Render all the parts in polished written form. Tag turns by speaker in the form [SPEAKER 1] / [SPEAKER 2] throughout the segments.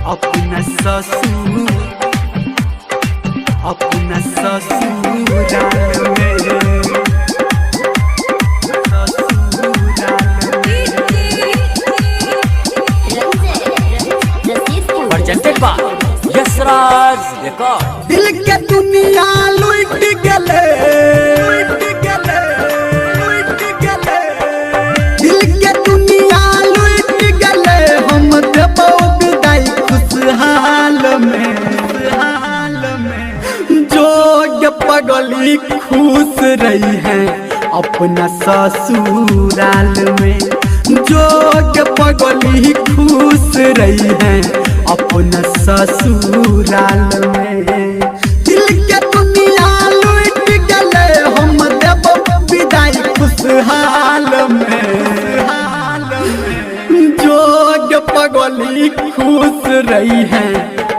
[SPEAKER 1] अपना ससुर ससुराल में
[SPEAKER 2] presented by यशराज रिकॉर्ड।
[SPEAKER 1] दिल के दुनिया लुट गले, दिल के दुनिया लुट गले, हम देबो विदाई खुशहाल में, जो पगली खुश रही है अपना ससुराल में, जो पगली खुश रही है अपना ससुराल में। दिल के दुनिया लुट गले, हम देबो विदाई खुशहाल में, जो पगली खुश रही है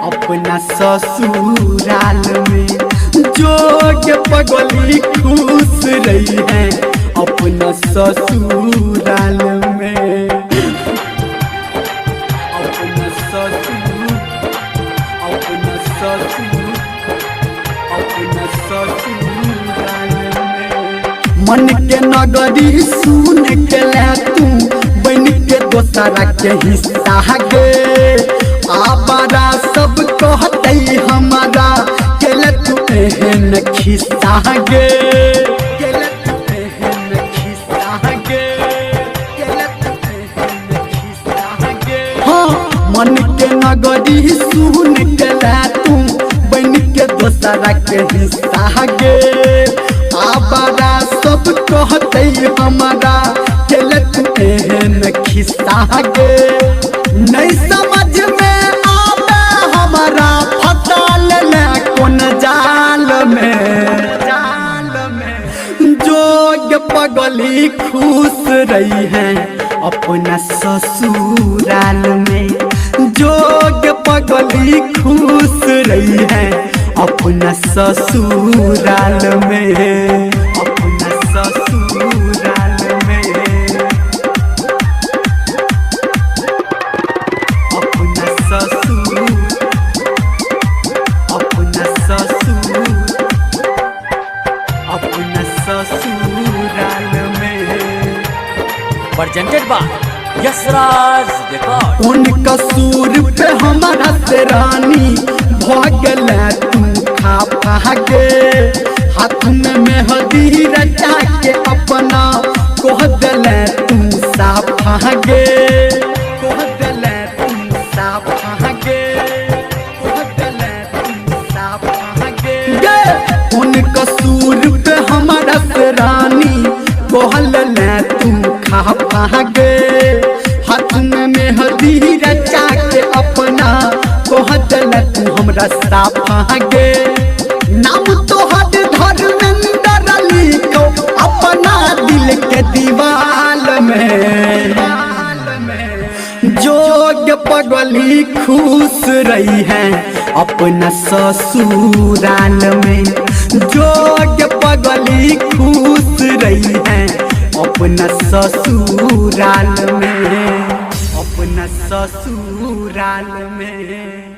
[SPEAKER 1] अपना ससुराल में, जो पगली खुश रही है अपना ससुराल में। अपना ससुर, अपना ससुर, अपना ससुराल में। मन के नगरी सुन के ले तू बन के दोसरा के हिस्सा गे, आबारा सब कहते हमारा केले तू एहन खिस्सा गे, केले तू एहन खिस्सा गे, केले तू एहन खिस्सा गे। हाँ मन के नगरी सुन के ले तू बन के दोसरा के हिस्सा गे, आबारा सब कहते हमारा केले तू एहन खिस्सा गे। नहीं समझ में आवे हमारा फंसल ले कौन जाल में, जो पगली खुश रही है अपना ससुराल में, जो पगली खुश रही है अपना ससुराल में, अपना ससुराल में, अपना ससुर, अपना ससुर, अपना ससुराल में।
[SPEAKER 2] presented by Yashraj record.
[SPEAKER 1] उन कसूर पे हमारा से रानी भागल तू खा भागे, हाथ में मेहंदी रचा के अपना कह दल तू साफ गे, कह दल तू साफ गे, कह दल तू साफ गे। उन कसूर पे हमारा से रानी कहल तू खा भागे, हाथ में मेहंदी रचा के अपना कह दल तू हमरा साफ गे। नाम तो हद धर्मेंद्र लिखो अपना दिल के दीवाल में, जो पगली खुश रही है अपना ससुराल में, जो पगली खुश रही है अपना ससुराल में, अपना ससुराल में।